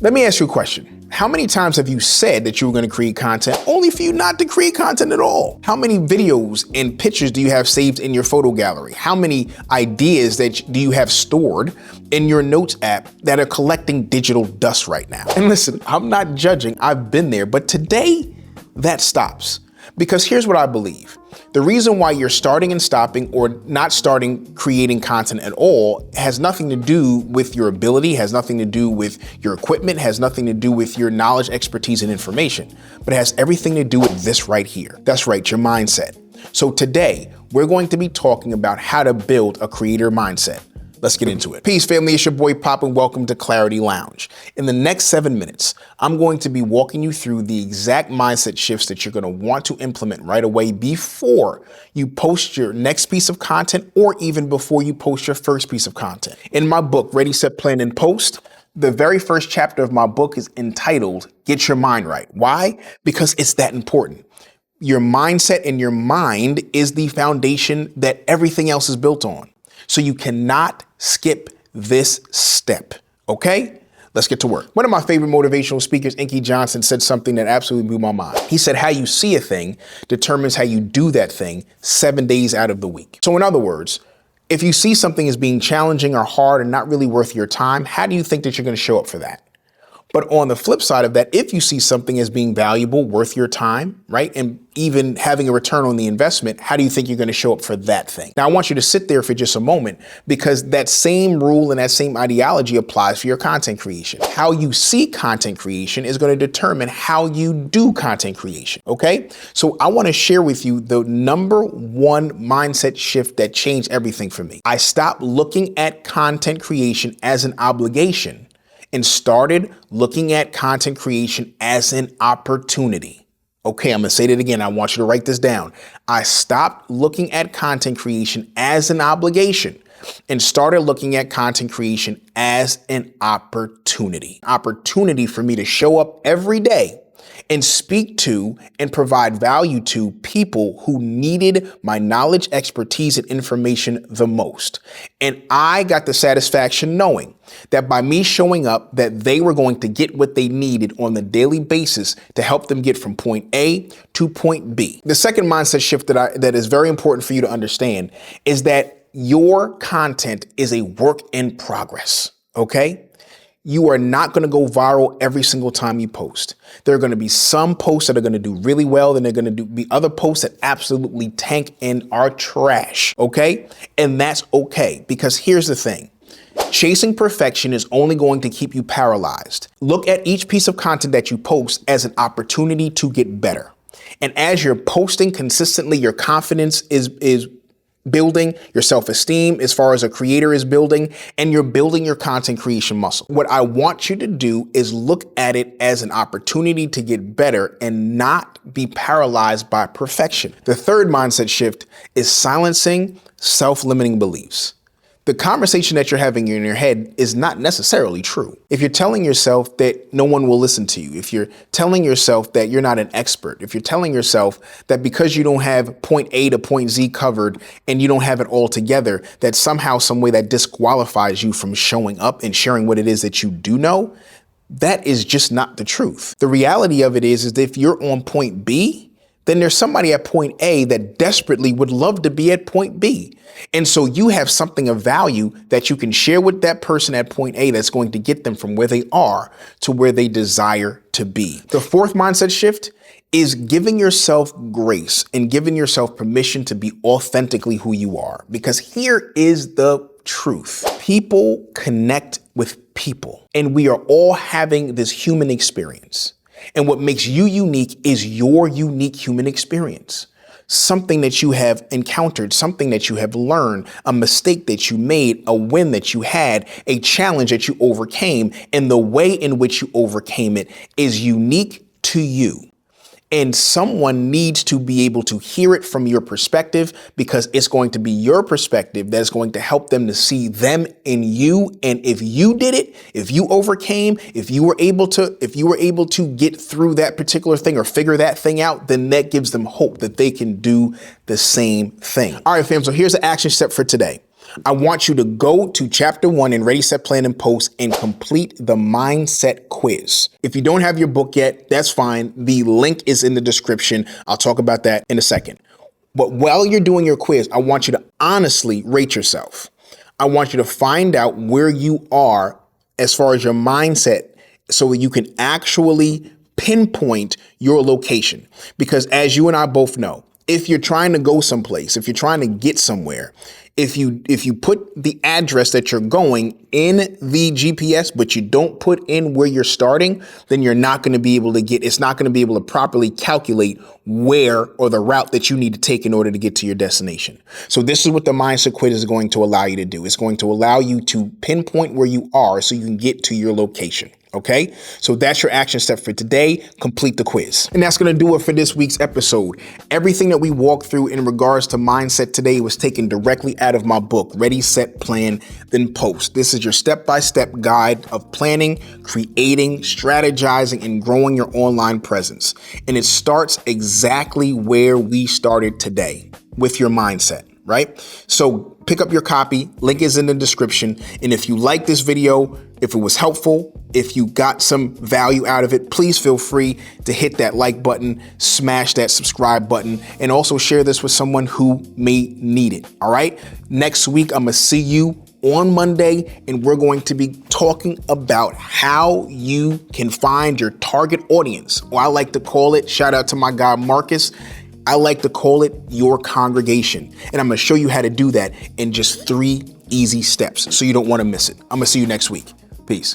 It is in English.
Let me ask you a question. How many times have you said that you were going to create content only for you not to create content at all? How many videos and pictures do you have saved in your photo gallery? How many ideas do you have stored in your notes app that are collecting digital dust right now? And listen, I'm not judging, I've been there, but today that stops. Because here's what I believe. The reason why you're starting and stopping or not starting creating content at all has nothing to do with your ability, has nothing to do with your equipment, has nothing to do with your knowledge, expertise, and information, but it has everything to do with this right here. That's right, your mindset. So today, we're going to be talking about how to build a creator mindset. Let's get into it. Peace, family. It's your boy Pop, and welcome to Clarity Lounge. In the next 7 minutes, I'm going to be walking you through the exact mindset shifts that you're going to want to implement right away before you post your next piece of content or even before you post your first piece of content. In my book, Ready.Set.Plan.Then Post, the very first chapter of my book is entitled, Get Your Mind Right. Why? Because it's that important. Your mindset and your mind is the foundation that everything else is built on. So you cannot skip this step, okay? Let's get to work. One of my favorite motivational speakers, Inky Johnson, said something that absolutely blew my mind. He said, how you see a thing determines how you do that thing 7 days out of the week. So in other words, if you see something as being challenging or hard and not really worth your time, how do you think that you're going to show up for that? But on the flip side of that, if you see something as being valuable, worth your time, right, and even having a return on the investment, how do you think you're going to show up for that thing? Now, I want you to sit there for just a moment because that same rule and that same ideology applies for your content creation. How you see content creation is going to determine how you do content creation, okay? So I want to share with you the number one mindset shift that changed everything for me. I stopped looking at content creation as an obligation and started looking at content creation as an opportunity. Okay, I'm gonna say that again. I want you to write this down. I stopped looking at content creation as an obligation and started looking at content creation as an opportunity. Opportunity for me to show up every day and speak to and provide value to people who needed my knowledge, expertise, and information the most. And I got the satisfaction knowing that by me showing up, that they were going to get what they needed on the daily basis to help them get from point A to point B. The second mindset shift that is very important for you to understand is that your content is a work in progress, okay? You are not going to go viral every single time you post. There are going to be some posts that are going to do really well, then there are going to be other posts that absolutely tank and are trash, okay? And that's okay, because here's the thing. Chasing perfection is only going to keep you paralyzed. Look at each piece of content that you post as an opportunity to get better. And as you're posting consistently, your confidence is building, your self-esteem as far as a creator is building, and you're building your content creation muscle. What I want you to do is look at it as an opportunity to get better and not be paralyzed by perfection. The third mindset shift is silencing self-limiting beliefs. The conversation that you're having in your head is not necessarily true. If you're telling yourself that no one will listen to you, if you're telling yourself that you're not an expert, if you're telling yourself that because you don't have point A to point Z covered and you don't have it all together, that somehow, some way that disqualifies you from showing up and sharing what it is that you do know, that is just not the truth. The reality of it is that if you're on point B, then there's somebody at point A that desperately would love to be at point B. And so you have something of value that you can share with that person at point A that's going to get them from where they are to where they desire to be. The fourth mindset shift is giving yourself grace and giving yourself permission to be authentically who you are. Because here is the truth. People connect with people, and we are all having this human experience. And what makes you unique is your unique human experience. Something that you have encountered, something that you have learned, a mistake that you made, a win that you had, a challenge that you overcame, and the way in which you overcame it is unique to you. And someone needs to be able to hear it from your perspective, because it's going to be your perspective that's going to help them to see them in you. And if you did it, if you overcame, if you were able to get through that particular thing or figure that thing out, then that gives them hope that they can do the same thing. All right, fam. So here's the action step for today. I want you to go to chapter 1 in Ready.Set.Plan.Then post and complete the mindset quiz. If you don't have your book yet, that's fine. The link is in the description. I'll talk about that in a second. But while you're doing your quiz, I want you to honestly rate yourself. I want you to find out where you are as far as your mindset so that you can actually pinpoint your location. Because as you and I both know, if you're trying to go someplace, if you're trying to get somewhere, if you put the address that you're going in the GPS, but you don't put in where you're starting, then you're not going to be able to it's not going to be able to properly calculate where or the route that you need to take in order to get to your destination. So this is what the mindset quiz is going to allow you to do. It's going to allow you to pinpoint where you are so you can get to your location. Okay, so that's your action step for today. Complete the quiz. And that's going to do it for this week's episode. Everything that we walked through in regards to mindset today was taken directly out of my book, Ready, Set, Plan, Then Post. This is your step-by-step guide of planning, creating, strategizing, and growing your online presence. And it starts exactly where we started today, with your mindset. Right? So pick up your copy. Link is in the description. And if you like this video, if it was helpful, if you got some value out of it, please feel free to hit that like button, smash that subscribe button, and also share this with someone who may need it. All right. Next week, I'm going to see you on Monday, and we're going to be talking about how you can find your target audience. Or I like to call it, shout out to my guy, Marcus, I like to call it your congregation. And I'm going to show you how to do that in just 3 easy steps so you don't want to miss it. I'm going to see you next week. Peace.